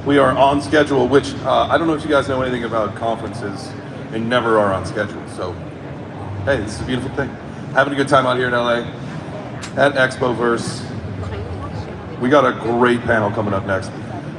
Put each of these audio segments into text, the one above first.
We are on schedule, which I don't know if you guys know anything about conferences. They never are on schedule. So, hey, this is a beautiful thing. Having a good time out here in LA at Expoverse. We got a great panel coming up next.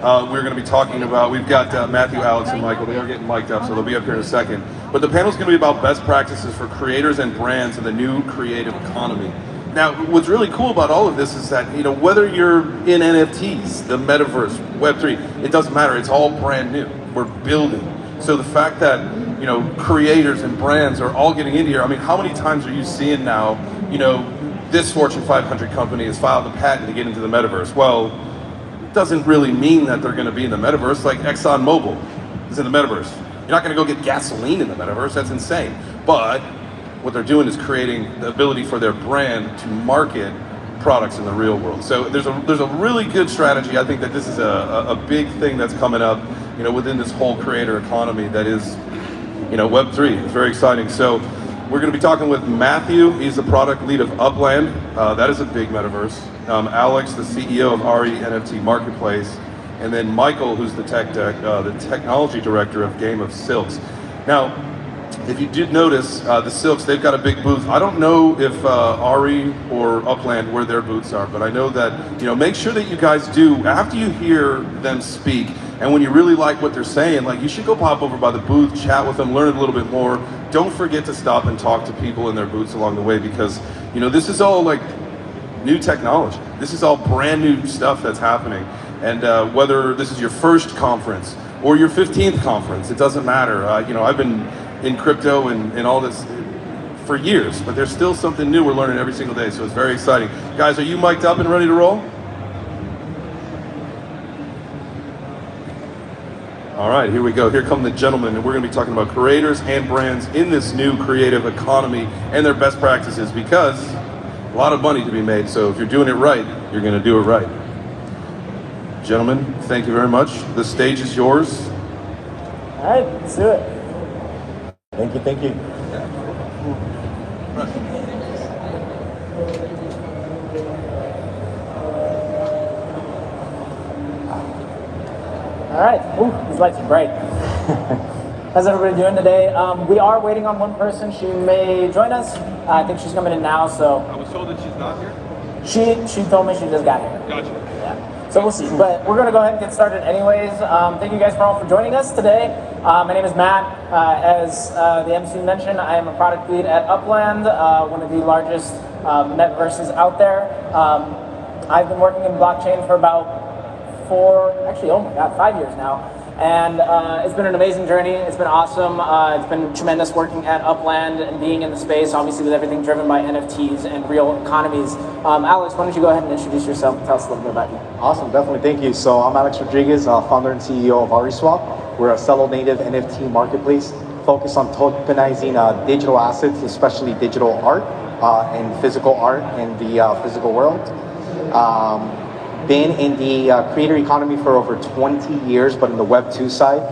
We're going to be talking about, we've got Matthew, Alex, and Michael. They are getting mic'd up, so they'll be up here in a second. But the panel's going to be about best practices for creators and brands in the new creative economy. Now, what's really cool about all of this is that, you know, whether you're in NFTs, the Metaverse, Web3, it doesn't matter. It's all brand new. We're building. So the fact that, you know, creators and brands are all getting into here. I mean, how many times are you seeing now, you know, this Fortune 500 company has filed a patent to get into the Metaverse? Well, it doesn't really mean that they're going to be in the Metaverse. Like ExxonMobil is in the Metaverse. You're not going to go get gasoline in the Metaverse. That's insane. But what they're doing is creating the ability for their brand to market products in the real world. So there's a really good strategy. I think that this is a big thing that's coming up, you know, within this whole creator economy that is, you know, Web3. It's very exciting. So we're going to be talking with Matthew. He's the product lead of Upland. That is a big metaverse. Alex, the CEO of RE NFT Marketplace, and then Michael, who's the technology director of Game of Silks. Now, if you did notice, the Silks, they've got a big booth. I don't know if RE or Upland where their booths are, but I know that, you know, make sure that you guys do, after you hear them speak, and when you really like what they're saying, like, you should go pop over by the booth, chat with them, learn a little bit more. Don't forget to stop and talk to people in their booths along the way, because, you know, this is all like new technology. This is all brand new stuff that's happening. And whether this is your first conference or your 15th conference, it doesn't matter. You know, I've been in crypto and all this for years, but there's still something new we're learning every single day, so it's very exciting. Guys, are you mic'd up and ready to roll? All right, here we go. Here come the gentlemen, and we're going to be talking about creators and brands in this new creative economy and their best practices, because a lot of money to be made, so if you're doing it right, you're going to do it right. Gentlemen, thank you very much. The stage is yours. All right, let's do it. Thank you, thank you. All right, ooh, these lights are bright. How's everybody doing today? We are waiting on one person. She may join us. I think she's coming in now, so. I was told that she's not here? She told me she just got here. Gotcha. Yeah. So we'll see, but we're gonna go ahead and get started anyways. Thank you guys for all for joining us today. My name is Matt. As the MC mentioned, I am a product lead at Upland, one of the largest metaverses out there. I've been working in blockchain for about 5 years now. And it's been an amazing journey. It's been awesome. It's been tremendous working at Upland and being in the space, obviously with everything driven by NFTs and real economies. Alex, why don't you go ahead and introduce yourself and tell us a little bit about you. Awesome, definitely, thank you. So I'm Alex Rodriguez, founder and CEO of ReSwap. We're a Celo-native NFT marketplace focused on tokenizing digital assets, especially digital art and physical art in the physical world. Been in the creator economy for over 20 years, but in the Web 2 side.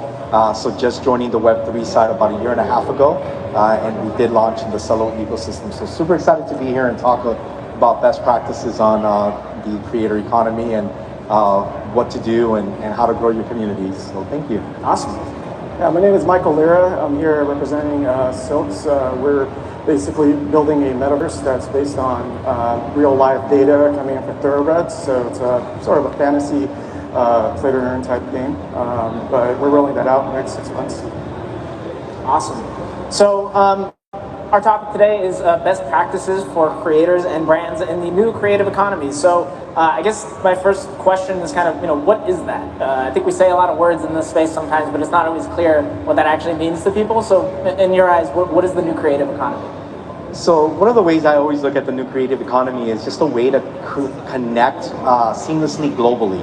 So just joining the Web 3 side about a year and a half ago. And we did launch in the Celo ecosystem. So super excited to be here and talk about best practices on the creator economy and what to do and how to grow your communities. So thank you. Awesome. Yeah, my name is Michael Lira. I'm here representing Silks. We're basically building a metaverse that's based on real live data coming in from thoroughbreds. So it's sort of a fantasy play to earn type game. But we're rolling that out in the next 6 months. Awesome. So our topic today is best practices for creators and brands in the new creative economy. So I guess my first question is kind of, what is that? I think we say a lot of words in this space sometimes, but it's not always clear what that actually means to people. So in your eyes, what is the new creative economy? So one of the ways I always look at the new creative economy is just a way to connect seamlessly globally.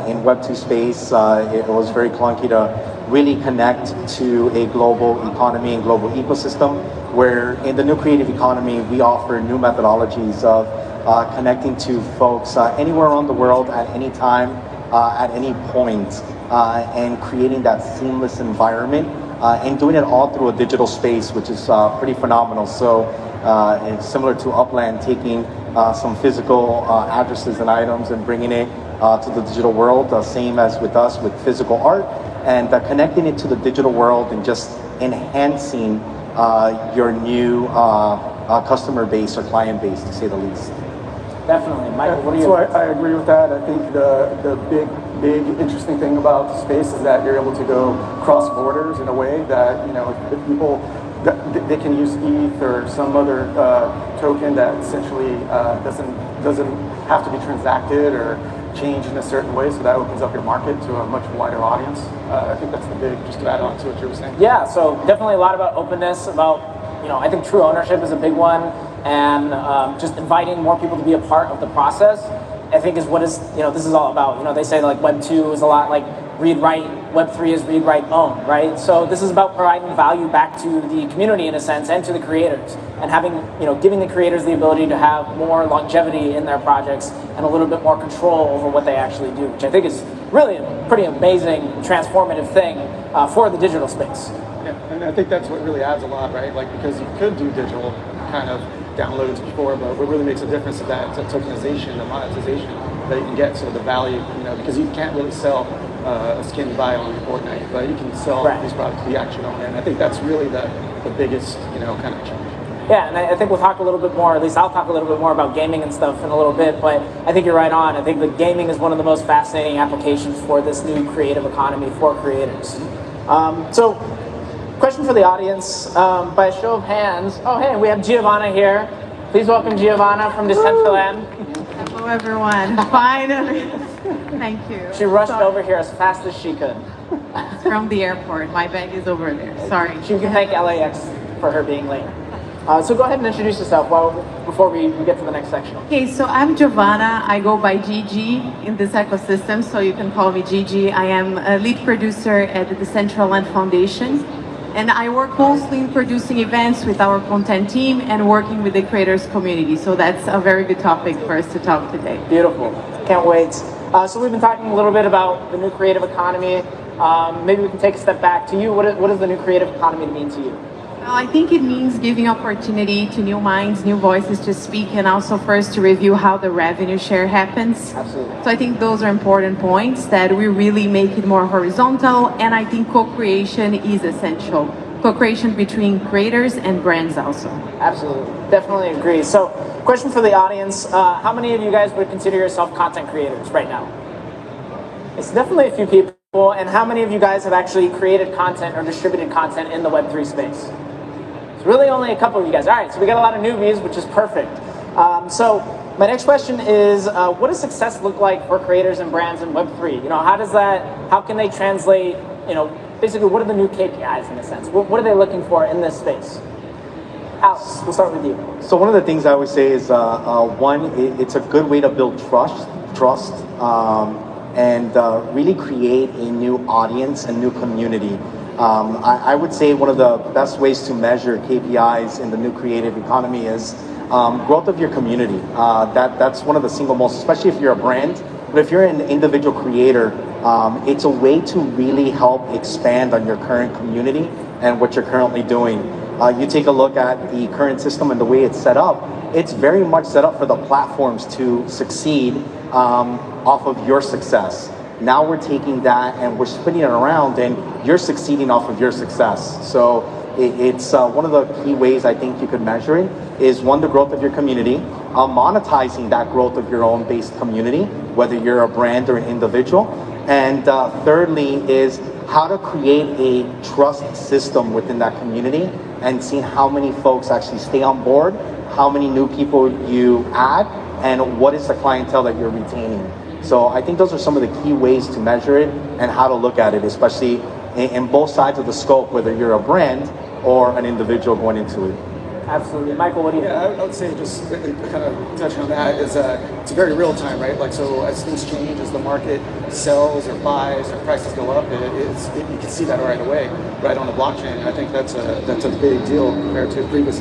In Web2 space, it was very clunky to really connect to a global economy and global ecosystem, where in the new creative economy, we offer new methodologies of connecting to folks anywhere around the world at any time, at any point, and creating that seamless environment and doing it all through a digital space, which is pretty phenomenal. So it's similar to Upland, taking some physical addresses and items and bringing it to the digital world, same as with us with physical art, and connecting it to the digital world and just enhancing your new customer base or client base, to say the least. Definitely. Michael, what do you So I agree with that. I think the big interesting thing about the space is that you're able to go cross borders in a way that, you know, if people, they can use ETH or some other token that essentially doesn't have to be transacted or changed in a certain way, so that opens up your market to a much wider audience. I think that's the big, just to add on to what you were saying. Yeah, so definitely a lot about openness, about, you know, I think true ownership is a big one, and just inviting more people to be a part of the process, I think is what is, you know, this is all about. You know, they say like Web 2 is a lot like read, write, Web 3 is read, write, own, right? So this is about providing value back to the community in a sense, and to the creators, and having, you know, giving the creators the ability to have more longevity in their projects and a little bit more control over what they actually do, which I think is really a pretty amazing, transformative thing for the digital space. Yeah, and I think that's what really adds a lot, right? Like, because you could do digital kind of downloads before, but what really makes a difference is that tokenization, the monetization that you can get, so the value, you know, because you can't really sell a skin you buy on Fortnite, but you can sell these products to the actual owner, and I think that's really the biggest, you know, kind of change. Yeah, and I think we'll talk a little bit more, at least I'll talk a little bit more about gaming and stuff in a little bit, but I think you're right on. I think that gaming is one of the most fascinating applications for this new creative economy for creators. So, question for the audience, by a show of hands. Oh, hey, we have Giovanna here. Please welcome Giovanna from Decentraland. Hello, everyone. Finally. Thank you. She rushed over here as fast as she could. From the airport. My bag is over there. Sorry. She can thank LAX for her being late. So go ahead and introduce yourself before we get to the next section. Okay, so I'm Giovanna. I go by Gigi in this ecosystem, so you can call me Gigi. I am a lead producer at the Decentraland Foundation, and I work mostly in producing events with our content team and working with the creators community. So that's a very good topic for us to talk today. Beautiful. Can't wait. So we've been talking a little bit about the new creative economy. Maybe we can take a step back to you. What does the new creative economy mean to you? Well, I think it means giving opportunity to new minds, new voices to speak, and also first to review how the revenue share happens. Absolutely. So I think those are important points, that we really make it more horizontal, and I think co-creation is essential. Co-creation between creators and brands also. Absolutely. Definitely agree. So question for the audience, how many of you guys would consider yourself content creators right now? It's definitely a few people, and how many of you guys have actually created content or distributed content in the Web3 space? Really only a couple of you guys. All right, so we got a lot of newbies, which is perfect. So my next question is, what does success look like for creators and brands in Web3? You know, how can they translate, you know, basically what are the new KPIs in a sense? What are they looking for in this space? Alex, we'll start with you. So one of the things I always say is, one, it's a good way to build trust, and really create a new audience and new community. I would say one of the best ways to measure KPIs in the new creative economy is growth of your community. That's one of the single most, especially if you're a brand, but if you're an individual creator, it's a way to really help expand on your current community and what you're currently doing. You take a look at the current system and the way it's set up, it's very much set up for the platforms to succeed off of your success. Now we're taking that and we're spinning it around, and you're succeeding off of your success. So it's one of the key ways I think you could measure it is, one, the growth of your community, monetizing that growth of your own based community, whether you're a brand or an individual. And thirdly is how to create a trust system within that community and seeing how many folks actually stay on board, how many new people you add, and what is the clientele that you're retaining. So I think those are some of the key ways to measure it and how to look at it, especially in both sides of the scope, whether you're a brand or an individual going into it. Absolutely. Michael, what do you think? Yeah, I would say, just kind of touching on that, is it's very real time, right? Like, so as things change, as the market sells or buys or prices go up, you can see that right away, right on the blockchain. And I think that's a big deal compared to previous,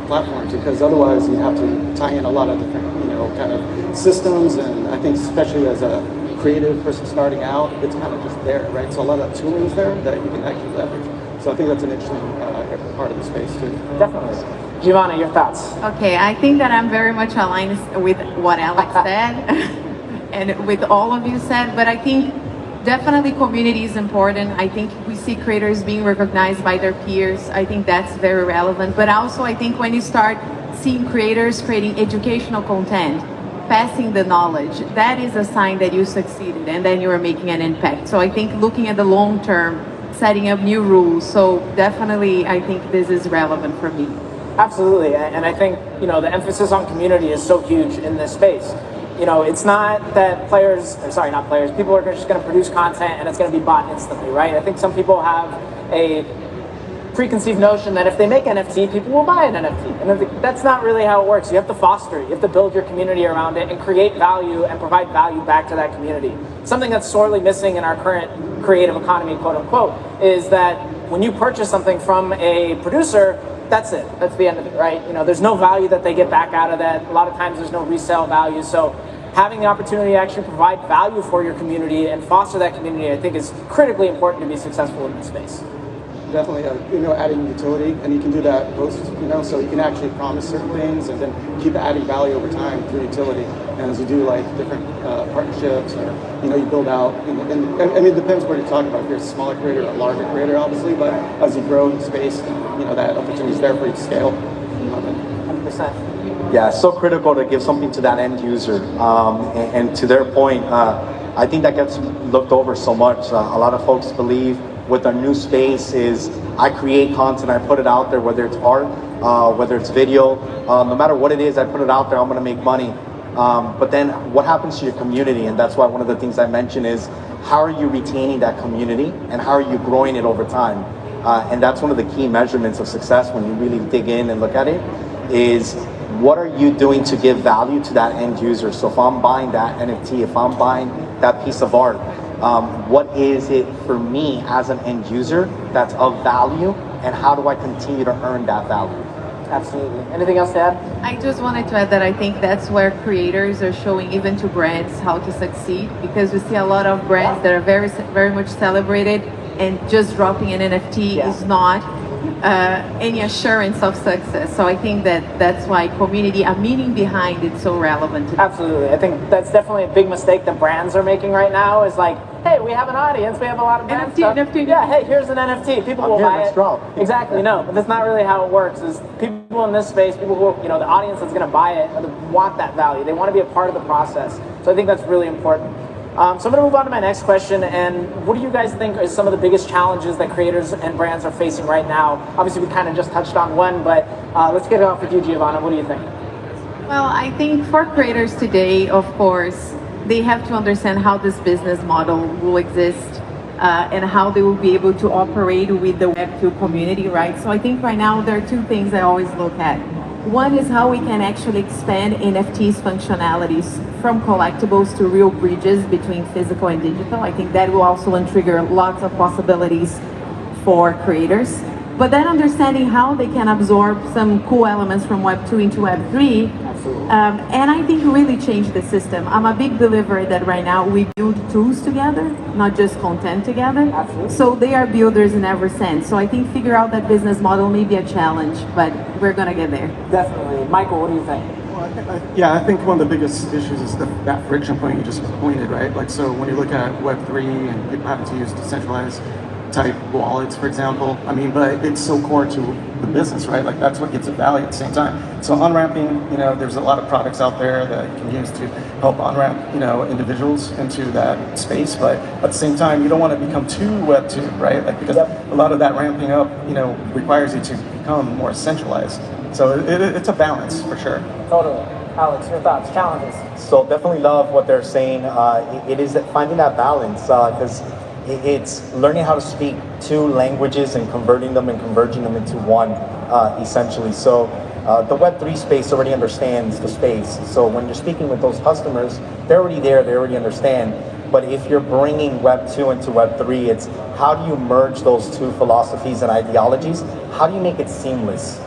platforms, because otherwise you have to tie in a lot of different, kind of systems. And I think especially as a creative person starting out, it's kind of just there, right? So a lot of tooling is there that you can actually leverage. So I think that's an interesting part of the space too. Definitely. Giovanna, your thoughts? Okay, I think that I'm very much aligned with what Alex said. and with all of you said, but I think definitely community is important. I think we see creators being recognized by their peers. I think that's very relevant. But also I think when you start seeing creators creating educational content, passing the knowledge, that is a sign that you succeeded and then you are making an impact. So I think looking at the long term, setting up new rules. So definitely I think this is relevant for me. Absolutely, and I think, you know, the emphasis on community is so huge in this space. You know, it's not that not players, people are just going to produce content and it's going to be bought instantly, right? I think some people have a preconceived notion that if they make NFT, people will buy an NFT. And that's not really how it works. You have to foster it. You have to build your community around it and create value and provide value back to that community. Something that's sorely missing in our current creative economy, quote unquote, is that when you purchase something from a producer, that's it. That's the end of it, right? You know, there's no value that they get back out of that. A lot of times there's no resale value. So having the opportunity to actually provide value for your community and foster that community, I think, is critically important to be successful in this space. Definitely, you know, adding utility, and you can do that post, you know, so you can actually promise certain things and then keep adding value over time through utility. And as you do like different partnerships, or you know, you build out. And I mean, it depends what you're talking about. If you're a smaller creator or a larger creator, obviously, but as you grow in space, you know, that opportunity is there for you to scale. 100%. Yeah, it's so critical to give something to that end user. And to their point, I think that gets looked over so much. A lot of folks believe with our new space is I create content, I put it out there, whether it's art, whether it's video, no matter what it is, I put it out there, I'm gonna make money. But then what happens to your community? And that's why one of the things I mentioned is how are you retaining that community and how are you growing it over time? And that's one of the key measurements of success when you really dig in and look at it, is what are you doing to give value to that end user? So if I'm buying that NFT, if I'm buying that piece of art, what is it for me as an end user that's of value, and how do I continue to earn that value? Absolutely. Anything else to add? I just wanted to add that I think that's where creators are showing even to brands how to succeed, because we see a lot of brands that are very much celebrated, and just dropping an NFT is not any assurance of success. So I think that's why community, a meaning behind it, so relevant. Absolutely. I think that's definitely a big mistake that brands are making right now, is like, hey, we have an audience, we have a lot of brand stuff. NFT. Yeah, hey, here's an NFT. People will buy it. Exactly, no, but that's not really how it works. Is people in this space, people who, you know, the audience that's going to buy it, want that value. They want to be a part of the process. So I think that's really important. So I'm going to move on to my next question, and what do you guys think are some of the biggest challenges that creators and brands are facing right now? Obviously, we kind of just touched on one, but let's get it off with you, Giovanna. What do you think? Well, I think for creators today, of course, they have to understand how this business model will exist and how they will be able to operate with the Web2 community, right? So I think right now there are two things I always look at. One is how we can actually expand NFTs functionalities from collectibles to real bridges between physical and digital. I think that will also trigger lots of possibilities for creators. But then understanding how they can absorb some cool elements from Web 2 into Web 3, and I think really change the system. I'm a big believer that right now we build tools together, not just content together. Absolutely. So they are builders in every sense. So I think figure out that business model may be a challenge, but we're gonna get there. Definitely. Michael, what do you think? Well, I think one of the biggest issues is that friction point you just pointed, right? Like, so when you look at Web3 and people having to use decentralized type wallets, for example, I mean, but it's so core to the business, right? Like, that's what gives it value at the same time. So on-ramping, you know, there's a lot of products out there that you can use to help on-ramp, you know, individuals into that space, but at the same time, you don't want to become too Web2, right? Like, because a lot of that ramping up, you know, requires you to become more centralized. So it's a balance for sure. Totally. Alex, your thoughts, challenges? So definitely love what they're saying. It is finding that balance, because it's learning how to speak two languages and converting them and converging them into one, essentially. So the Web3 space already understands the space. So when you're speaking with those customers, they're already there, they already understand. But if you're bringing Web 2 into Web 3, it's how do you merge those two philosophies and ideologies? How do you make it seamless?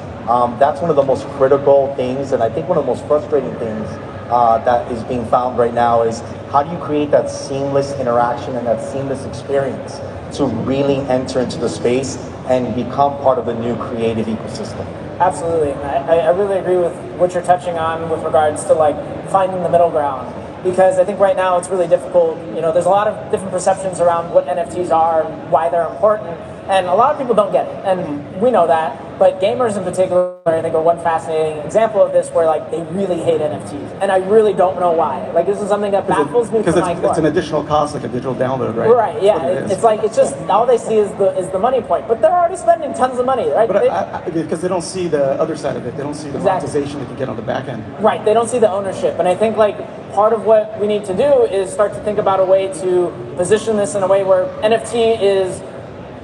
That's one of the most critical things, and I think one of the most frustrating things that is being found right now is how do you create that seamless interaction and that seamless experience to really enter into the space and become part of the new creative ecosystem? Absolutely. I really agree with what you're touching on with regards to like finding the middle ground. because I think right now it's really difficult. There's a lot of different perceptions around what NFTs are and why they're important, and a lot of people don't get it, and we know that. But gamers in particular, I think, are one fascinating example of this, where like they really hate NFTs, and I really don't know why. Like this is something that baffles me from my core. It's an additional cost, like a digital download, right? Right. Yeah. It's just all they see is the money point, but they're already spending tons of money, right? But because they don't see the other side of it, they don't see the monetization they can get on the back end. Right. They don't see the ownership, and I think like part of what we need to do is start to think about a way to position this in a way where NFT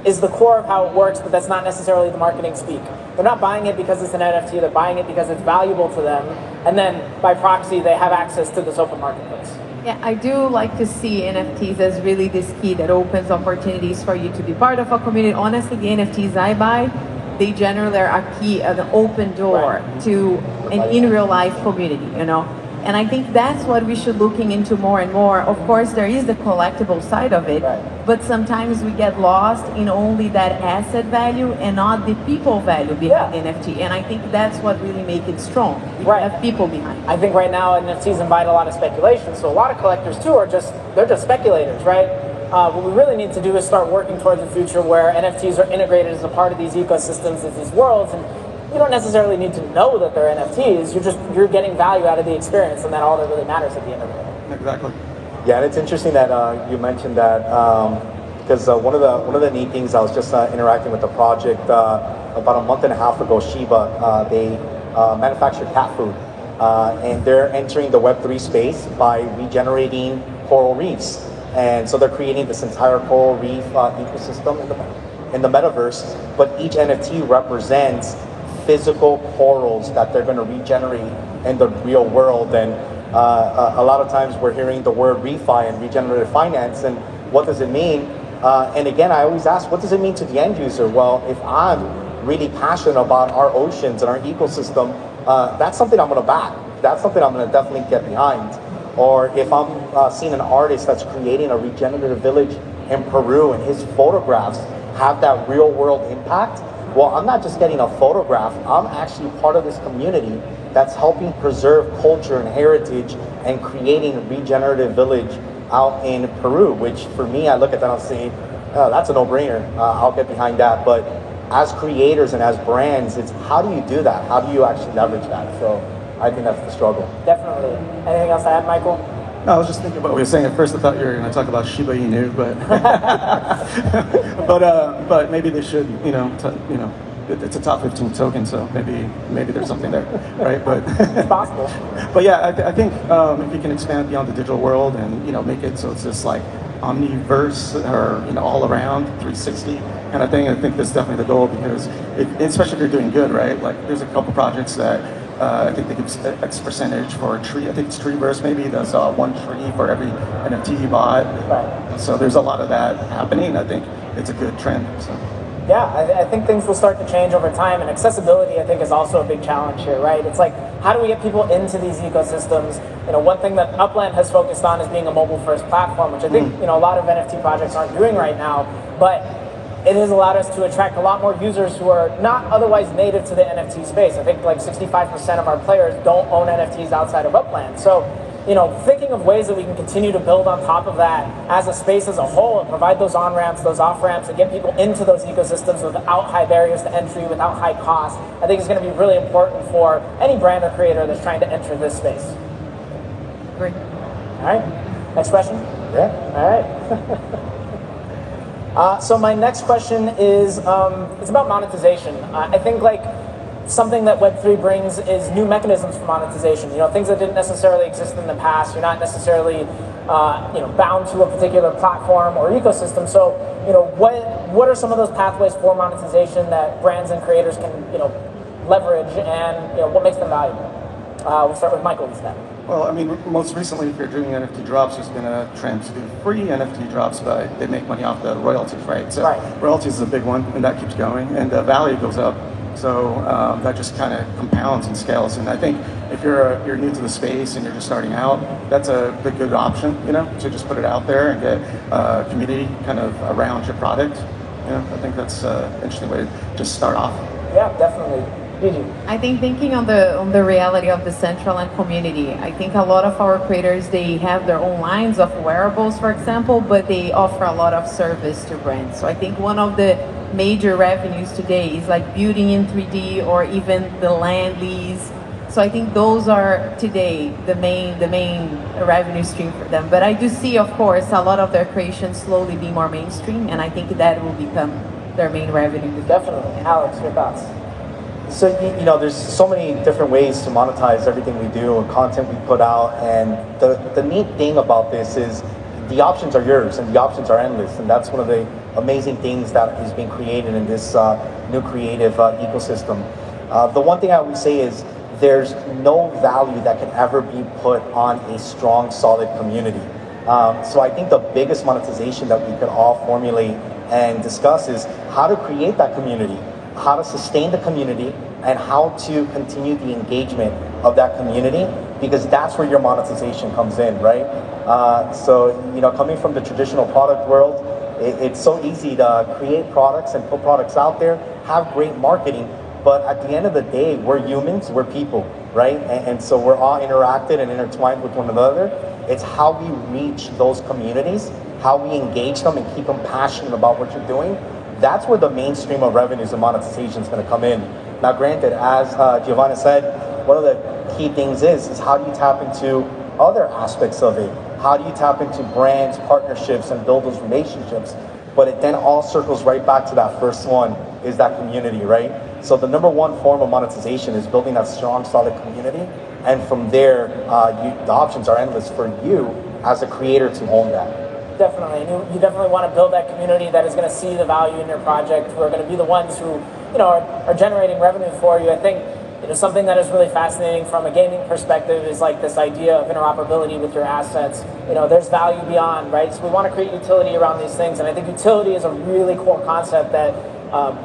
is the core of how it works, but that's not necessarily the marketing speak. They're not buying it because it's an NFT, they're buying it because it's valuable to them, and then by proxy they have access to this open marketplace. Yeah, I do like to see NFTs as really this key that opens opportunities for you to be part of a community. Honestly, the NFTs I buy, they generally are a key, an open door to an in real life community, And I think that's what we should looking into more and more. Of course, there is the collectible side of it, but sometimes we get lost in only that asset value and not the people value behind the NFT. And I think that's what really makes it strong. You have people behind. I think right now NFTs invite a lot of speculation, so a lot of collectors too they're just speculators, right? What we really need to do is start working towards a future where NFTs are integrated as a part of these ecosystems, as these worlds, and you don't necessarily need to know that they're NFTs. You're getting value out of the experience, and that's all that really matters at the end of the day. Exactly. Yeah, and it's interesting that you mentioned that because one of the neat things, I was just interacting with the project about a month and a half ago. Shiba, they manufacture cat food, and they're entering the Web3 space by regenerating coral reefs, and so they're creating this entire coral reef ecosystem in the metaverse. But each NFT represents physical corals that they're going to regenerate in the real world. And a lot of times we're hearing the word refi and regenerative finance, and what does it mean? And again, I always ask, what does it mean to the end user? Well, if I'm really passionate about our oceans and our ecosystem, that's something I'm going to back. That's something I'm going to definitely get behind. Or if I'm seeing an artist that's creating a regenerative village in Peru and his photographs have that real world impact, well, I'm not just getting a photograph, I'm actually part of this community that's helping preserve culture and heritage and creating a regenerative village out in Peru, which for me, I look at that and say, oh, that's a no-brainer. I'll get behind that. But as creators and as brands, it's how do you do that? How do you actually leverage that? So I think that's the struggle. Definitely. Anything else to add, Michael? No, I was just thinking about what you were saying. At first, I thought you were going to talk about Shiba Inu, but but maybe they should. It's a top 15 token, so maybe there's something there, right? But it's possible. But yeah, I think if you can expand beyond the digital world and make it so it's just like omniverse or all around 360 kind of thing. I think that's definitely the goal, because especially if you're doing good, right? Like there's a couple projects that. I think they give X percentage for a tree. I think it's Treeverse maybe. There's one tree for every NFT you bought. Right. So there's a lot of that happening. I think it's a good trend. So. Yeah, I think things will start to change over time, and accessibility, I think, is also a big challenge here, right? It's like, how do we get people into these ecosystems? One thing that Upland has focused on is being a mobile-first platform, which I think a lot of NFT projects aren't doing right now, but it has allowed us to attract a lot more users who are not otherwise native to the NFT space. I think like 65% of our players don't own NFTs outside of Upland. So, thinking of ways that we can continue to build on top of that as a space as a whole and provide those on-ramps, those off-ramps, and get people into those ecosystems without high barriers to entry, without high cost, I think is going to be really important for any brand or creator that's trying to enter this space. Great. All right. Next question? Yeah. All right. So my next question is, it's about monetization. I think something that Web3 brings is new mechanisms for monetization. Things that didn't necessarily exist in the past. You're not necessarily, bound to a particular platform or ecosystem. So, what are some of those pathways for monetization that brands and creators can, leverage, and what makes them valuable? We'll start with Michael instead. Well, I mean, most recently, if you're doing NFT drops, there's been a trend to do free NFT drops, but they make money off the royalties, right? So royalties is a big one, and that keeps going, and the value goes up. So that just kind of compounds and scales. And I think if you're new to the space and you're just starting out, that's a good option, to just put it out there and get a community kind of around your product. I think that's an interesting way to just start off. Yeah, definitely. Gigi. I think thinking on the reality of the Decentraland community, I think a lot of our creators, they have their own lines of wearables, for example, but they offer a lot of service to brands. So I think one of the major revenues today is like building in 3D or even the land lease. So I think those are today the main revenue stream for them. But I do see, of course, a lot of their creations slowly be more mainstream, and I think that will become their main revenue. Definitely. Alex, your thoughts? So, you know, there's so many different ways to monetize everything we do and content we put out. And the neat thing about this is the options are yours and the options are endless. And that's one of the amazing things that is being created in this new creative ecosystem. The one thing I would say is there's no value that can ever be put on a strong, solid community. So I think the biggest monetization that we could all formulate and discuss is how to create that community, how to sustain the community, and how to continue the engagement of that community, because that's where your monetization comes in, right? So, you know, coming from the traditional product world, it's so easy to create products and put products out there, have great marketing, but at the end of the day, we're humans, we're people, right? And so we're all interacted and intertwined with one another. It's how we reach those communities, how we engage them and keep them passionate about what you're doing. That's where the mainstream of revenues and monetization is going to come in. Now, granted, as Giovanna said, one of the key things is how do you tap into other aspects of it? How do you tap into brands, partnerships, and build those relationships? But it then all circles right back to that first one, is that community, right? So the number one form of monetization is building that strong, solid community. And from there, the options are endless for you as a creator to own that. Definitely. And you definitely want to build that community that is going to see the value in your project, who are going to be the ones who, you know, are generating revenue for you. I think, you know, something that is really fascinating from a gaming perspective is like this idea of interoperability with your assets. You know, there's value beyond, right? So we want to create utility around these things. And I think utility is a really core concept that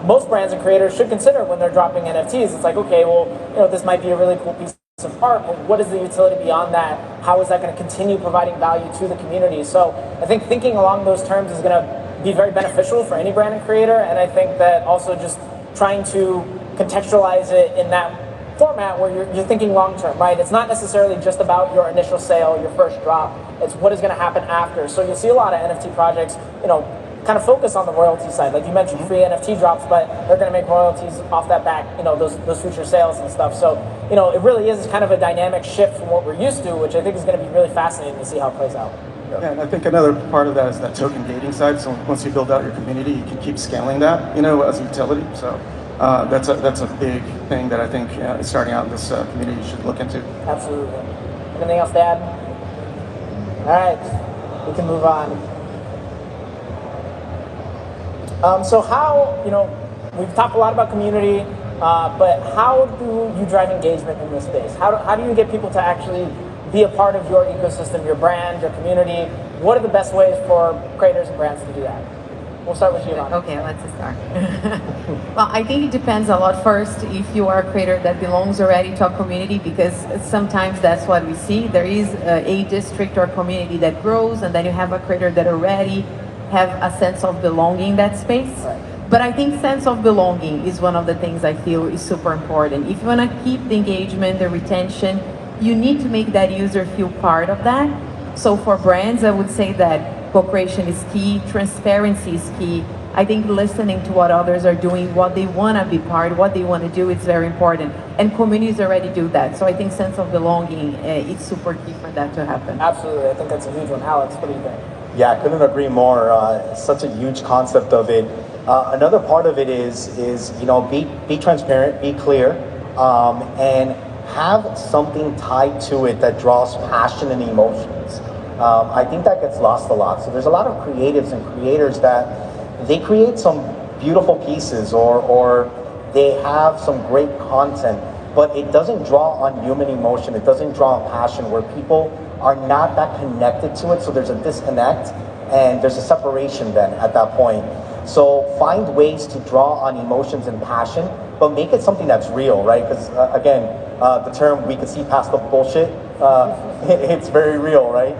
most brands and creators should consider when they're dropping NFTs. It's like, okay, well, you know, this might be a really cool piece of art, but what is the utility beyond that? How is that going to continue providing value to the community? So I think thinking along those terms is going to be very beneficial for any brand and creator, and I think that also just trying to contextualize it in that format where you're thinking long term, right? It's not necessarily just about your initial sale, your first drop. It's what is going to happen after. So you'll see a lot of NFT projects, you know, kind of focus on the royalty side. Like you mentioned, free NFT drops, but they're going to make royalties off that back, you know, those future sales and stuff. So, you know, it really is kind of a dynamic shift from what we're used to, which I think is going to be really fascinating to see how it plays out. Yeah, and I think another part of that is that token gating side. So once you build out your community, you can keep scaling that, you know, as a utility. So that's a big thing that I think starting out in this community you should look into. Absolutely. Anything else to add? All right, we can move on. So how, you know, we've talked a lot about community, but how do you drive engagement in this space? How do you get people to actually be a part of your ecosystem, your brand, your community? What are the best ways for creators and brands to do that? We'll start with Giovanna. Okay, let's start. Well, I think it depends a lot first if you are a creator that belongs already to a community, because sometimes that's what we see. There is a district or community that grows, and then you have a creator that already have a sense of belonging in that space. Right. But I think sense of belonging is one of the things I feel is super important. If you want to keep the engagement, the retention, you need to make that user feel part of that. So for brands, I would say that co-creation is key, transparency is key. I think listening to what others are doing, what they want to be part, what they want to do, it's very important. And communities already do that. So I think sense of belonging, it's super key for that to happen. Absolutely, I think that's a huge one. Alex, what do you think? Yeah, I couldn't agree more. Such a huge concept of it. Another part of it is you know, be transparent, be clear, and have something tied to it that draws passion and emotions. I think that gets lost a lot. So there's a lot of creatives and creators that they create some beautiful pieces or they have some great content, but it doesn't draw on human emotion. It doesn't draw on passion, where people are not that connected to it. So there's a disconnect and there's a separation then at that point. So find ways to draw on emotions and passion, but make it something that's real, right? Because again, the term "we can see past the bullshit," it's very real, right?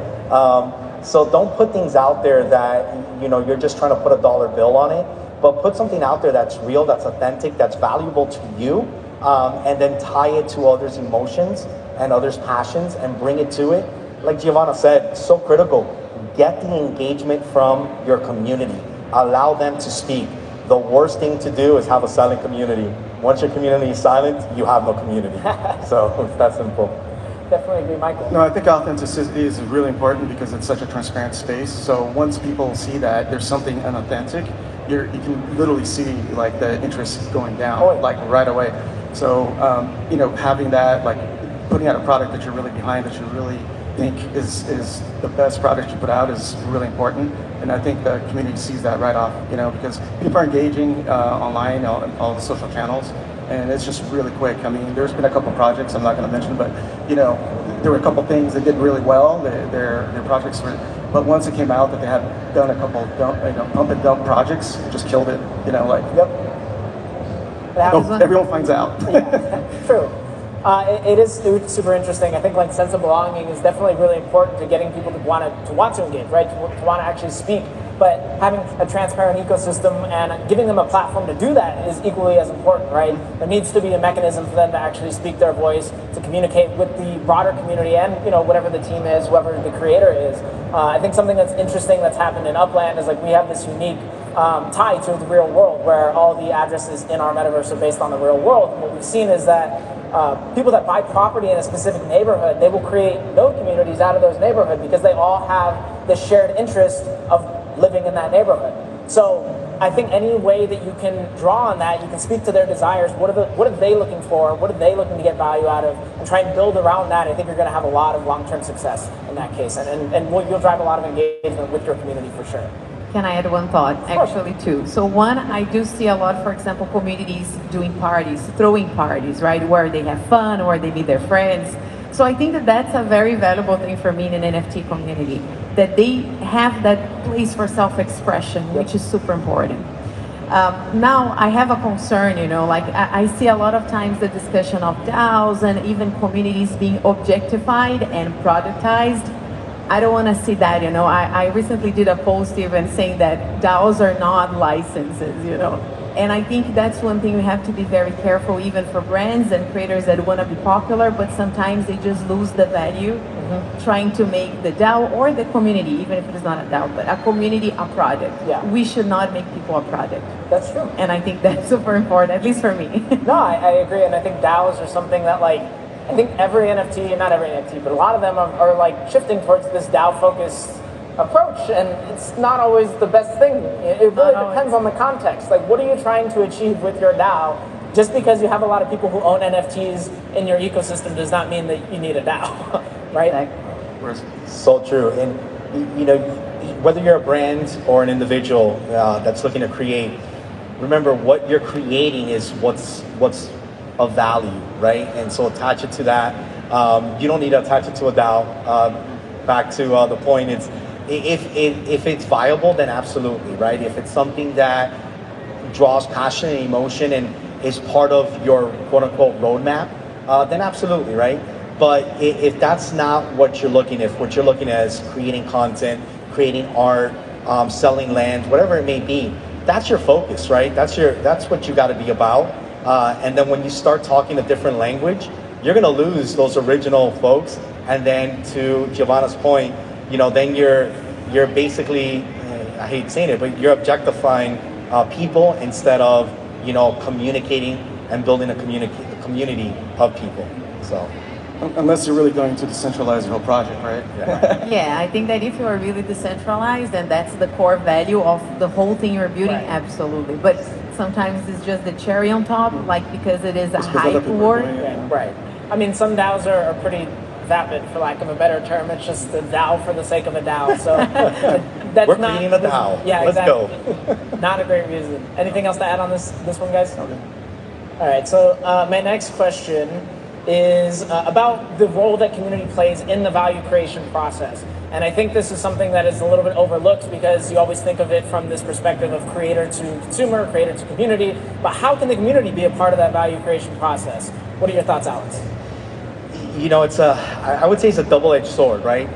So don't put things out there that, you know, you're just trying to put a dollar bill on it, but put something out there that's real, that's authentic, that's valuable to you, and then tie it to others' emotions and others' passions and bring it to it. Like Giovanna said, so critical. Get the engagement from your community. Allow them to speak. The worst thing to do is have a silent community. Once your community is silent, you have no community. So it's that simple. Definitely agree, Michael. No, I think authenticity is really important because it's such a transparent space. So once people see that there's something unauthentic, you can literally see like the interest going down, like right away. So having that, like putting out a product that you're really behind, that you really think is the best product you put out is really important. And I think the community sees that right off, because people are engaging online on all the social channels. And it's just really quick. I mean, there's been a couple projects I'm not going to mention, but there were a couple things that did really well. Their projects were, but once it came out that they had done a couple pump and dump projects, it just killed it. Yep. Everyone finds out. Yeah, true. It is super interesting. I think like sense of belonging is definitely really important to getting people to want to engage, right? To want to actually speak. But having a transparent ecosystem and giving them a platform to do that is equally as important, right? There needs to be a mechanism for them to actually speak their voice, to communicate with the broader community and whatever the team is, whoever the creator is. I think something that's interesting that's happened in Upland is like we have this unique tie to the real world where all the addresses in our metaverse are based on the real world. And what we've seen is that people that buy property in a specific neighborhood, they will create node communities out of those neighborhoods because they all have the shared interest of living in that neighborhood. So I think any way that you can draw on that, you can speak to their desires. What are they looking for? What are they looking to get value out of? And try and build around that. I think you're going to have a lot of long-term success in that case. And you'll drive a lot of engagement with your community for sure. Can I add one thought? Actually, two. So one, I do see a lot, for example, communities doing parties, throwing parties, right? Where they have fun, where they meet their friends. So I think that that's a very valuable thing for me in an NFT community, that they have that place for self-expression, which is super important. Now I have a concern, like I see a lot of times the discussion of DAOs and even communities being objectified and productized. I don't want to see that, I recently did a post even saying that DAOs are not licenses, And I think that's one thing we have to be very careful, even for brands and creators that want to be popular, but sometimes they just lose the value trying to make the DAO or the community, even if it is not a DAO, but a community a product. Yeah. We should not make people a product. That's true. And I think that's super important, at least for me. No, I agree. And I think DAOs are something that I think every NFT, not every NFT, but a lot of them are like shifting towards this DAO-focused approach, and it's not always the best thing. It really depends on the context. Like, what are you trying to achieve with your DAO? Just because you have a lot of people who own NFTs in your ecosystem does not mean that you need a DAO, right? So true. And whether you're a brand or an individual that's looking to create, remember what you're creating is what's of value, right? And so attach it to that. You don't need to attach it to a DAO. Back to the point, it's if it's viable, then absolutely, right? If it's something that draws passion and emotion and is part of your quote-unquote roadmap, then absolutely, right? But if that's not what you're looking at, what you're looking at is creating content, creating art, selling land, whatever it may be, that's your focus, right? That's what you got to be about. And then when you start talking a different language, you're going to lose those original folks. And then to Giovanna's point, then you're basically, I hate saying it, but you're objectifying people instead of, communicating and building a community of people. So. Unless you're really going to decentralize your whole project, right? Yeah. Yeah, I think that if you are really decentralized and that's the core value of the whole thing you're building, absolutely. But sometimes it's just the cherry on top, because it is a hype war. Right. I mean, some DAOs are pretty vapid, for lack of a better term. It's just the DAO for the sake of a DAO. So that's We're creating a DAO. Yeah, Let's exactly. go. Not a great reason. Anything else to add on this one, guys? Okay. All right. So my next question is about the role that community plays in the value creation process. And I think this is something that is a little bit overlooked because you always think of it from this perspective of creator to consumer, creator to community. But how can the community be a part of that value creation process? What are your thoughts, Alex? I would say it's a double-edged sword, right?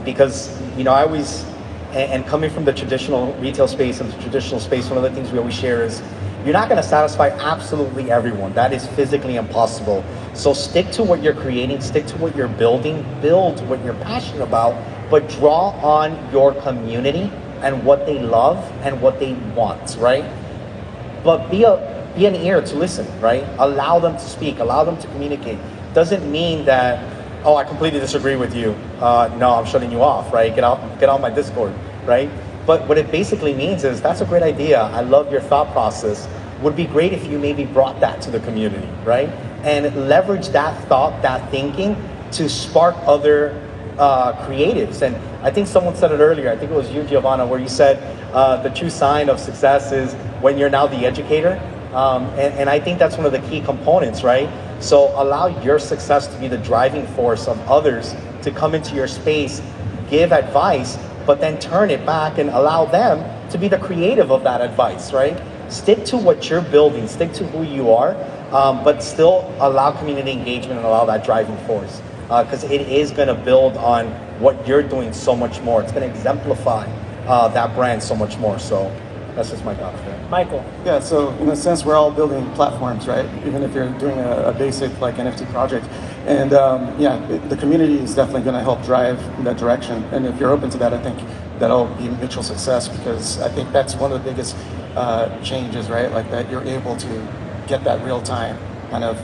Because, I always, and coming from the traditional retail space and the traditional space, one of the things we always share is, You're not going to satisfy absolutely everyone. That is physically impossible. So stick to what you're creating, stick to what you're building, build what you're passionate about, but draw on your community and what they love and what they want, right? But be an ear to listen, right? Allow them to speak, allow them to communicate. Doesn't mean that, oh, I completely disagree with you. No, I'm shutting you off, right? Get out my Discord, right? But what it basically means is, that's a great idea. I love your thought process. Would be great if you maybe brought that to the community, right? And leverage that thought, that thinking to spark other creatives. And I think someone said it earlier, I think it was you, Giovanna, where you said the true sign of success is when you're now the educator. And I think that's one of the key components, right? So allow your success to be the driving force of others to come into your space, give advice, but then turn it back and allow them to be the creative of that advice, right? Stick to what you're building, stick to who you are, but still allow community engagement and allow that driving force. Because it is going to build on what you're doing so much more. It's going to exemplify that brand so much more. So that's just my thoughts there. Michael. Yeah, so in a sense, we're all building platforms, right? Even if you're doing a basic like NFT project. And the community is definitely going to help drive in that direction. And if you're open to that, I think that'll be mutual success, because I think that's one of the biggest changes, right? Like that you're able to get that real time kind of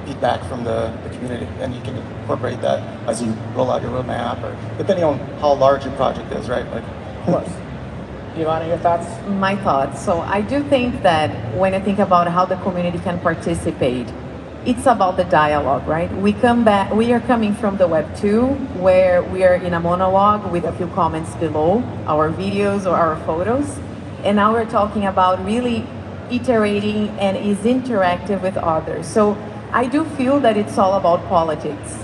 feedback from the community, and you can incorporate that as you roll out your roadmap, or depending on how large your project is, right? Like, of course. Giovanna, your thoughts? My thoughts. So I do think that when I think about how the community can participate, it's about the dialogue, right? We are coming from the Web 2, where we are in a monologue with a few comments below our videos or our photos. And now we're talking about really iterating and is interactive with others. So I do feel that it's all about politics.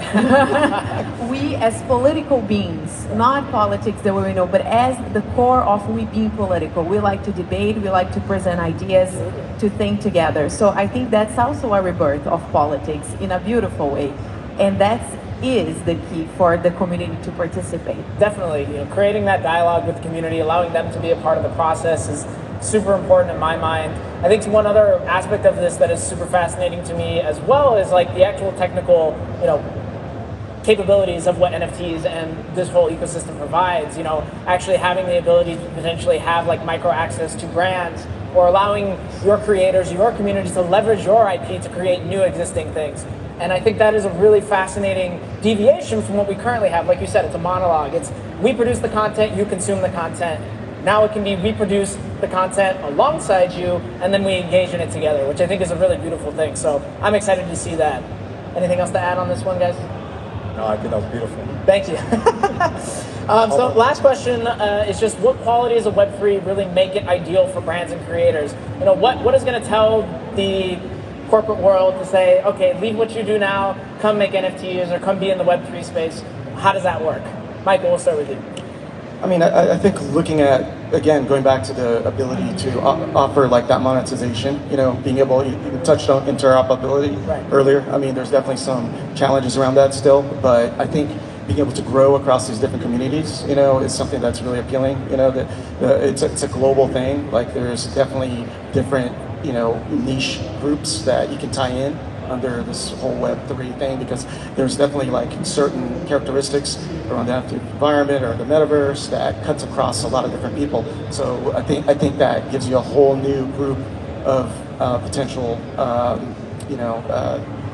We as political beings, not politics the way we know, but as the core of we being political, we like to debate, we like to present ideas, to think together. So I think that's also a rebirth of politics in a beautiful way. And that is the key for the community to participate. Definitely, creating that dialogue with the community, allowing them to be a part of the process is super important in my mind. I think one other aspect of this that is super fascinating to me as well is like the actual technical, capabilities of what NFTs and this whole ecosystem provides. Actually having the ability to potentially have like micro access to brands, or allowing your creators, your community to leverage your IP to create new existing things. And I think that is a really fascinating deviation from what we currently have. Like you said, it's a monologue. It's we produce the content, you consume the content. Now it can be we produce the content alongside you, and then we engage in it together, which I think is a really beautiful thing. So I'm excited to see that. Anything else to add on this one, guys? No, I think that was beautiful. Thank you. So last question is just what qualities of Web3 really make it ideal for brands and creators? What is going to tell the corporate world to say, okay, leave what you do now, come make NFTs, or come be in the Web3 space? How does that work? Michael, we'll start with you. I mean, I think looking at, again, going back to the ability to offer like that monetization, being able, you touched on interoperability earlier. I mean, there's definitely some challenges around that still, but I think being able to grow across these different communities, is something that's really appealing. It's a global thing. Like there's definitely different, niche groups that you can tie in under this whole Web3 thing, because there's definitely like certain characteristics around the NFT environment or the Metaverse that cuts across a lot of different people. So I think that gives you a whole new group of potential,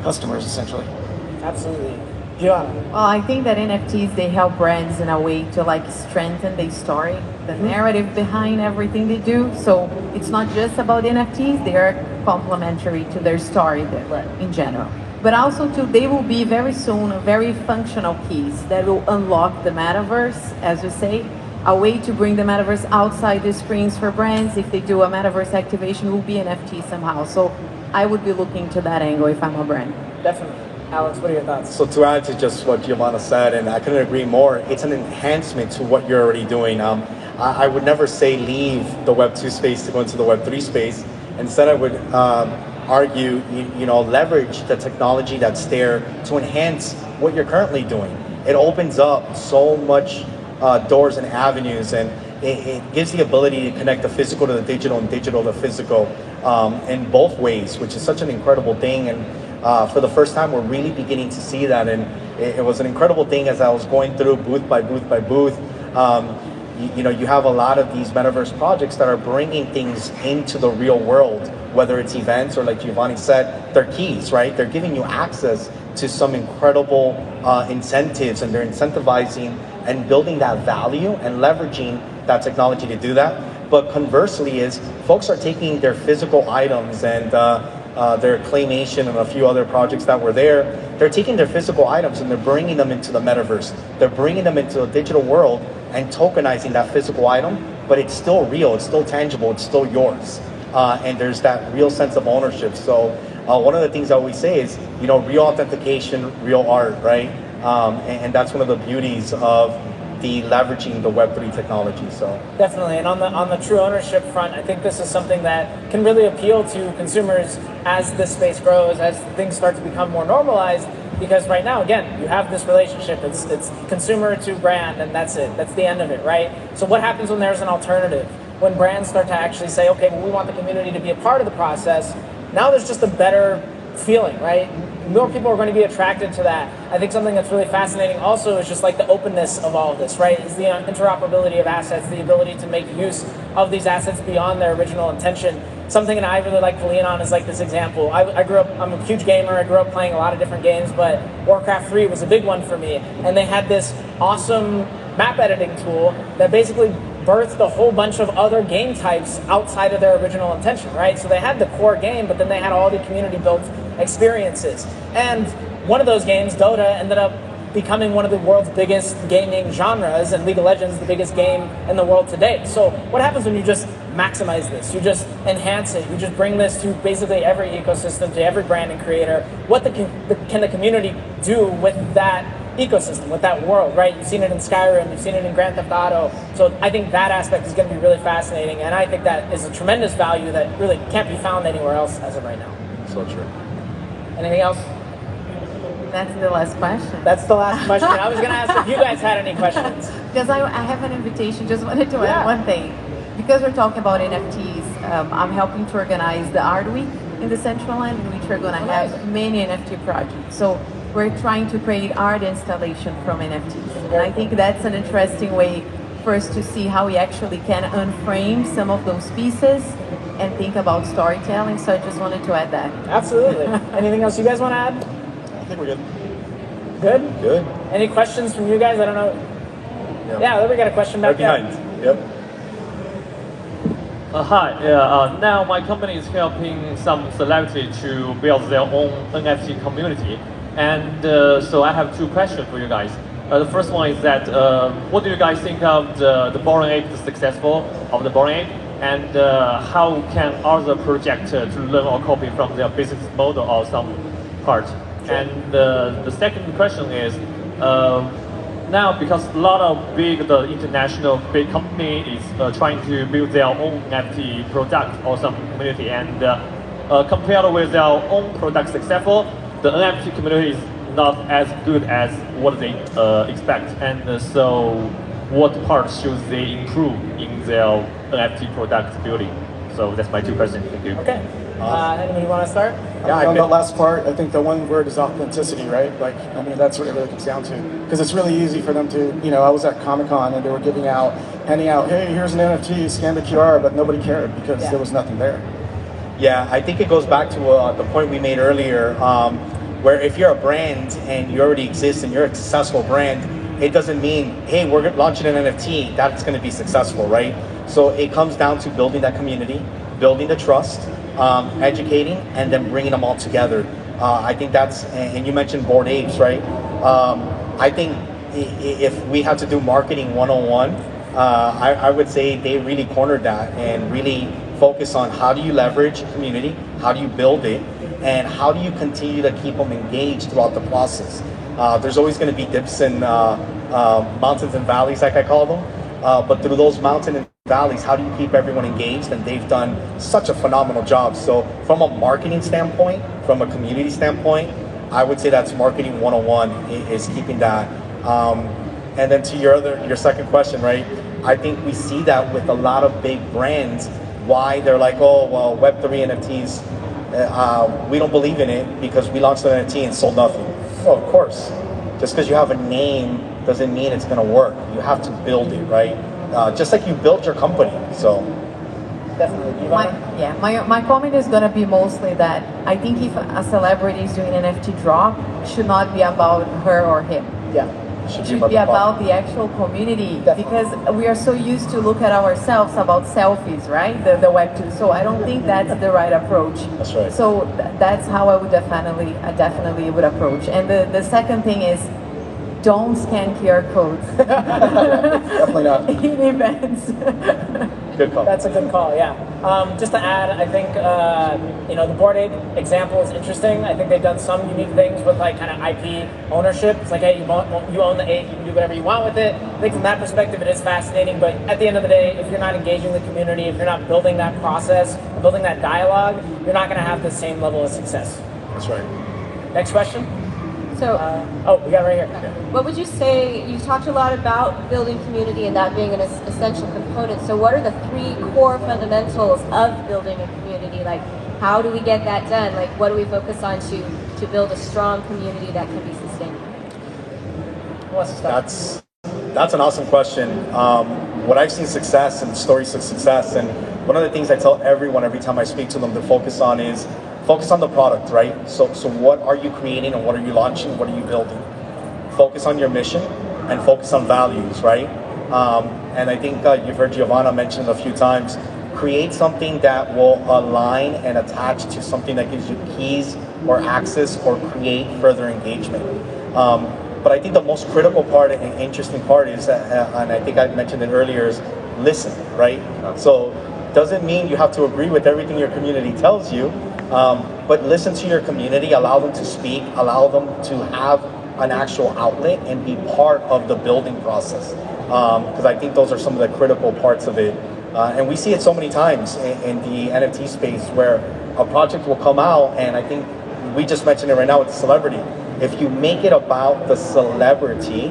customers essentially. Absolutely. Giovanna. Well, I think that NFTs, they help brands in a way to like strengthen their story, the narrative behind everything they do. So it's not just about NFTs, they are complementary to their story in general. But also too, they will be very soon a very functional piece that will unlock the Metaverse, as you say, a way to bring the Metaverse outside the screens for brands. If they do a Metaverse activation, it will be NFT somehow. So I would be looking to that angle if I'm a brand. Definitely. Alex, what are your thoughts? So to add to just what Giovanna said, and I couldn't agree more, it's an enhancement to what you're already doing. I would never say leave the Web 2 space to go into the Web 3 space. Instead, I would argue, leverage the technology that's there to enhance what you're currently doing. It opens up so much doors and avenues, and it gives the ability to connect the physical to the digital and digital to physical in both ways, which is such an incredible thing. And for the first time, we're really beginning to see that. And it was an incredible thing as I was going through booth by booth by booth. You have a lot of these metaverse projects that are bringing things into the real world, whether it's events or, like Giovanni said, they're keys, right? They're giving you access to some incredible incentives, and they're incentivizing and building that value and leveraging that technology to do that. But conversely is folks are taking their physical items and their claymation and a few other projects that were there. They're taking their physical items and they're bringing them into the metaverse. They're bringing them into the digital world and tokenizing that physical item, but it's still real, it's still tangible, it's still yours. And there's that real sense of ownership. So one of the things I always say is, real authentication, real art, right? And that's one of the beauties of the leveraging the Web3 technology. So definitely, and on the true ownership front, I think this is something that can really appeal to consumers as this space grows, as things start to become more normalized. Because right now, again, you have this relationship. It's consumer to brand, and that's it. That's the end of it, right? So what happens when there's an alternative? When brands start to actually say, okay, well, we want the community to be a part of the process. Now there's just a better feeling, right? More people are going to be attracted to that. I think something that's really fascinating also is just like the openness of all of this, right? Is the interoperability of assets, the ability to make use of these assets beyond their original intention. Something that I really like to lean on is like this example. I grew up, I'm a huge gamer, I grew up playing a lot of different games, but Warcraft 3 was a big one for me. And they had this awesome map editing tool that basically birthed a whole bunch of other game types outside of their original intention, right? So they had the core game, but then they had all the community-built experiences. And one of those games, Dota, ended up becoming one of the world's biggest gaming genres, and League of Legends the biggest game in the world today. So what happens when you just maximize this? You just enhance it. You just bring this to basically every ecosystem, to every brand and creator. What can the community do with that ecosystem, with that world, right? You've seen it in Skyrim, you've seen it in Grand Theft Auto. So I think that aspect is going to be really fascinating, and I think that is a tremendous value that really can't be found anywhere else as of right now. so true. Anything else? That's the last question. That's the last question. I was going to ask if you guys had any questions. Because I have an invitation, just wanted to add one thing. Because we're talking about NFTs, I'm helping to organize the Art Week in Decentraland, in which we're going to have many NFT projects. So we're trying to create art installation from NFTs. And I think that's an interesting way for us to see how we actually can unframe some of those pieces and think about storytelling. So I just wanted to add that. Absolutely. Anything else you guys want to add? I think we're good. Good? Good. Any questions from you guys? I don't know. Yeah, we got a question back there. Behind. Yep. Hi, now my company is helping some celebrity to build their own NFT community. And so I have two questions for you guys. The first one is that, what do you guys think of the Boring Ape, the successful of the Boring Ape? And how can other projects to learn or copy from their business model or some part? And the second question is, now because a lot of the international big company is trying to build their own NFT product or some community, and compared with their own product successful, the NFT community is not as good as what they expect. And so what parts should they improve in their NFT product building? So that's my two questions. Thank you. Okay. Anybody want to start? Yeah, on that last part, I think the one word is authenticity, right? Like, I mean, that's what it really comes down to. Because it's really easy for them to, I was at Comic-Con and they were handing out, hey, here's an NFT, scan the QR, but nobody cared because there was nothing there. Yeah, I think it goes back to the point we made earlier, where if you're a brand and you already exist and you're a successful brand, it doesn't mean, hey, we're launching an NFT, that's going to be successful, right? So it comes down to building that community, building the trust, educating, and then bringing them all together. I think that's, and you mentioned Bored Apes, right? I think if we had to do marketing 101, I would say they really cornered that and really focus on how do you leverage community, how do you build it, and how do you continue to keep them engaged throughout the process. There's always going to be dips and mountains and valleys, like I call them, but through those mountains and valleys, how do you keep everyone engaged? And they've done such a phenomenal job. So from a marketing standpoint, from a community standpoint, I would say that's marketing 101 is keeping that. And then to your second question, right? I think we see that with a lot of big brands, why they're like, oh, well, Web3 NFTs, we don't believe in it because we launched an NFT and sold nothing. Well, of course. Just because you have a name doesn't mean it's going to work. You have to build it, right? Just like you built your company. So Definitely. My comment is going to be mostly that I think if a celebrity is doing an NFT drop, it should not be about her or him. Yeah. It should be about the actual community. Definitely. Because we are so used to look at ourselves about selfies, right? The Web2. So I don't think that's the right approach. That's right. So that's how I would definitely would approach. And the second thing is, don't scan QR codes. Definitely not. In events. Good call. That's a good call, yeah. Just to add, I think the Bored Ape example is interesting. I think they've done some unique things with like kind of IP ownership. It's like, hey, you own the ape, you can do whatever you want with it. I think from that perspective, it is fascinating. But at the end of the day, if you're not engaging the community, if you're not building that process, building that dialogue, you're not going to have the same level of success. That's right. Next question. So, we got it right here. what would you say, you talked a lot about building community and that being an essential component. So what are the 3 core fundamentals of building a community? Like, how do we get that done? Like, what do we focus on to build a strong community that can be sustainable? Who wants to start? That's an awesome question. What I've seen success and stories of success, and one of the things I tell everyone every time I speak to them to focus on is focus on the product, right? So what are you creating and what are you launching? What are you building? Focus on your mission and focus on values, right? And I think you've heard Giovanna mention a few times, create something that will align and attach to something that gives you keys or access or create further engagement. But I think the most critical part and interesting part is, and I think I mentioned it earlier, is listen, right? So doesn't mean you have to agree with everything your community tells you, but listen to your community, allow them to speak, allow them to have an actual outlet and be part of the building process. Because I think those are some of the critical parts of it. And we see it so many times in the NFT space where a project will come out, and I think we just mentioned it right now with the celebrity. If you make it about the celebrity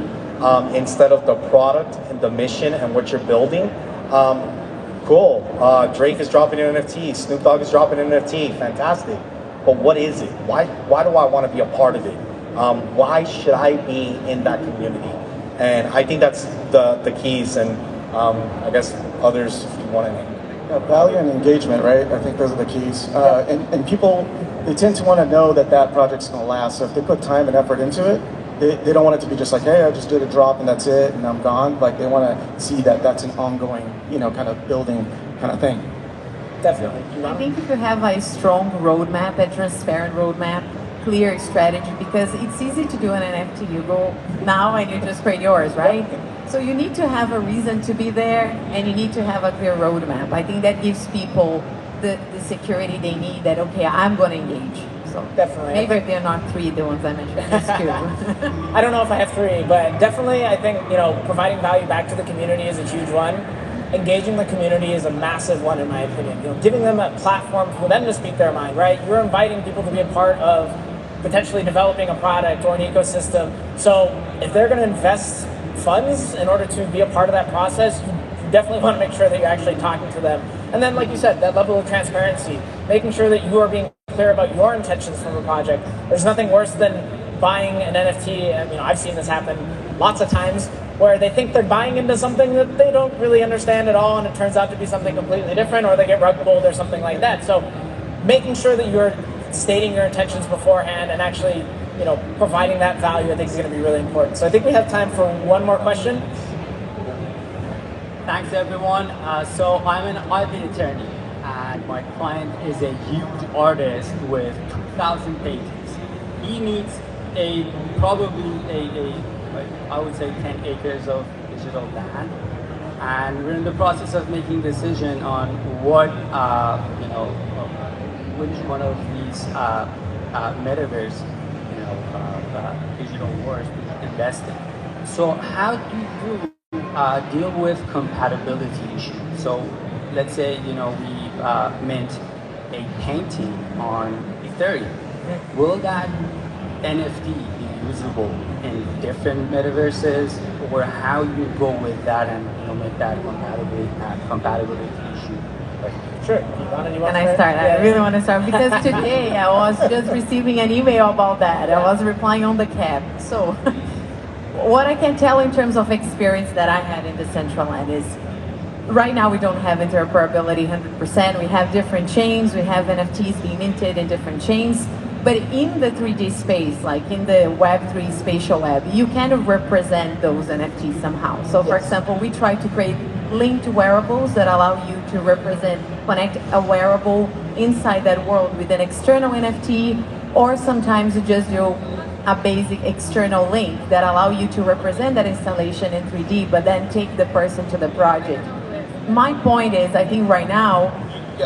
instead of the product and the mission and what you're building, cool. Drake is dropping an NFT. Snoop Dogg is dropping an NFT. Fantastic. But what is it? Why do I want to be a part of it? Why should I be in that community? And I think that's the keys. And I guess others, if you want to. Value and engagement, right? I think those are the keys. And people, they tend to want to know that project's going to last. So if they put time and effort into it, they don't want it to be just like, hey, I just did a drop and that's it and I'm gone. Like, they want to see that that's an ongoing, kind of building kind of thing. Definitely. I think if you have a strong roadmap, a transparent roadmap, clear strategy, because it's easy to do an NFT. You go now and you just create yours, right? So you need to have a reason to be there, and you need to have a clear roadmap. I think that gives people the security they need, that, okay, I'm going to engage. So Definitely. Maybe if they're not 3, the ones I mentioned, just 2. I don't know if I have 3, but definitely I think, providing value back to the community is a huge one. Engaging the community is a massive one, in my opinion. Giving them a platform for them to speak their mind, right? You're inviting people to be a part of potentially developing a product or an ecosystem. So if they're going to invest funds in order to be a part of that process, you definitely want to make sure that you're actually talking to them. And then, like you said, that level of transparency, making sure that you are being clear about your intentions from a project. There's nothing worse than buying an NFT. I've seen this happen lots of times, where they think they're buying into something that they don't really understand at all, and it turns out to be something completely different, or they get rug pulled or something like that. So making sure that you're stating your intentions beforehand and actually, providing that value, I think is going to be really important. So I think we have time for one more question. Thanks everyone. So I'm an IP attorney, and my client is a huge artist with 2,000 pages. He needs probably I would say 10 acres of digital land, and we're in the process of making a decision on what which one of these metaverse digital wars we should invest in. So how do you deal with compatibility issues? So let's say we mint a painting on Ethereum. Will that NFT be usable in different metaverses, or how you go with that and make that compatibility issue? Sure. Giovanna, you want Can to I start? I really want to start because today I was just receiving an email about that. I was replying on the cap. So what I can tell in terms of experience that I had in Decentraland is right now we don't have interoperability 100%. We have different chains. We have NFTs being minted in different chains. But in the 3D space, like in the Web3 spatial web, you kind of represent those NFTs somehow. So for example, we try to create linked wearables that allow you to connect a wearable inside that world with an external NFT, or sometimes you just do a basic external link that allow you to represent that installation in 3D, but then take the person to the project. My point is, I think right now,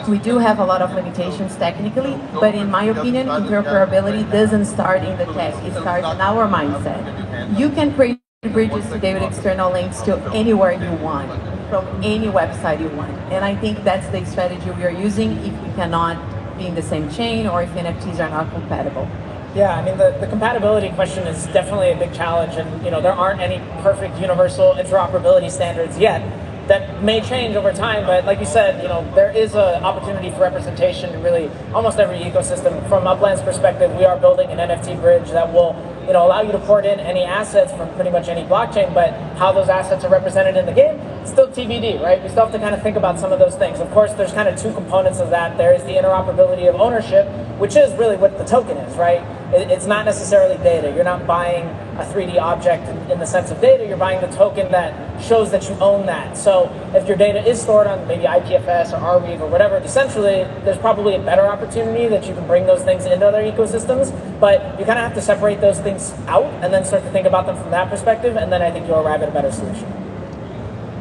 we do have a lot of limitations technically, but in my opinion, interoperability doesn't start in the tech, it starts in our mindset. You can create bridges today with external links to anywhere you want, from any website you want. And I think that's the strategy we are using if we cannot be in the same chain or if NFTs are not compatible. Yeah, I mean, the compatibility question is definitely a big challenge, and there aren't any perfect universal interoperability standards yet. That may change over time, but like you said, there is an opportunity for representation in really almost every ecosystem. From Upland's perspective, we are building an NFT bridge that will allow you to port in any assets from pretty much any blockchain, but how those assets are represented in the game, still TBD, right? We still have to kind of think about some of those things. Of course, there's kind of two components of that. There is the interoperability of ownership, which is really what the token is, right? It's not necessarily data. You're not buying a 3D object in the sense of data. You're buying the token that shows that you own that. So if your data is stored on maybe IPFS or Arweave or whatever, decentrally, there's probably a better opportunity that you can bring those things into other ecosystems. But you kind of have to separate those things out and then start to think about them from that perspective, and then I think you'll arrive at a better solution.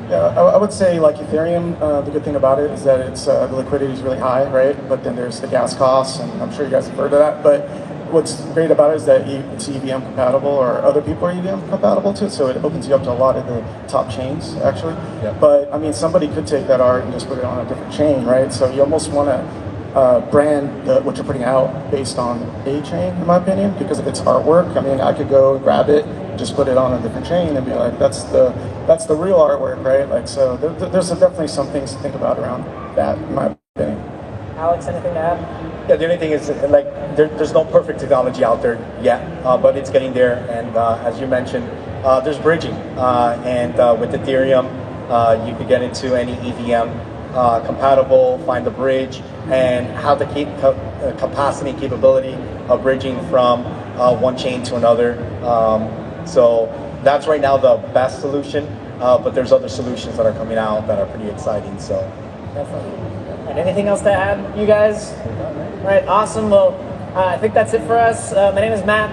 Yeah, I would say like Ethereum, the good thing about it is that it's the liquidity is really high, right? But then there's the gas costs, and I'm sure you guys have heard of that. But what's great about it is that it's EVM compatible, or other people are EVM compatible too, so it opens you up to a lot of the top chains, actually. Yeah. But I mean, somebody could take that art and just put it on a different chain, right? So you almost want to brand what you're putting out based on a chain, in my opinion, because if it's artwork, I mean, I could go grab it, just put it on a different chain and be like, that's the real artwork, right? Like, so there's definitely some things to think about around that, in my opinion. Alex, anything to add? Yeah, the only thing is, like, there's no perfect technology out there yet, but it's getting there. And as you mentioned, there's bridging. And with Ethereum, you could get into any EVM compatible, find the bridge, and have the capacity and capability of bridging from one chain to another. So that's right now the best solution, but there's other solutions that are coming out that are pretty exciting. So definitely. And anything else to add, you guys? All right, awesome. Well, I think that's it for us. My name is Matt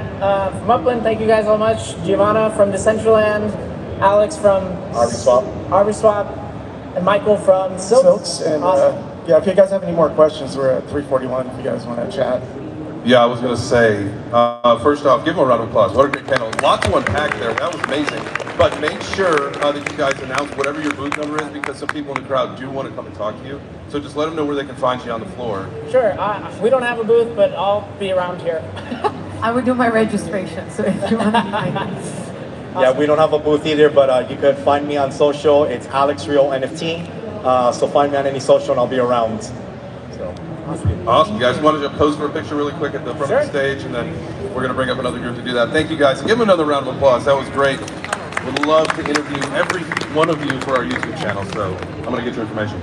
from Upland. Thank you guys all much. Giovanna from Decentraland, Alex from RV Swap, and Michael from Silks. And awesome. yeah, if you guys have any more questions, we're at 341 if you guys want to chat. Yeah, I was going to say, first off, give them a round of applause. What a great panel. Lots to unpack there. That was amazing. But make sure that you guys announce whatever your booth number is, because some people in the crowd do want to come and talk to you. So just let them know where they can find you on the floor. Sure. We don't have a booth, but I'll be around here. I would do my registration, so if you want to be my guest. Yeah, we don't have a booth either, but you could find me on social. It's AlexRealNFT. So find me on any social and I'll be around. So awesome. You guys wanted to pose for a picture really quick at the front of the stage, and then we're going to bring up another group to do that. Thank you guys. Give them another round of applause. That was great. Would love to interview every one of you for our YouTube channel, so I'm going to get your information.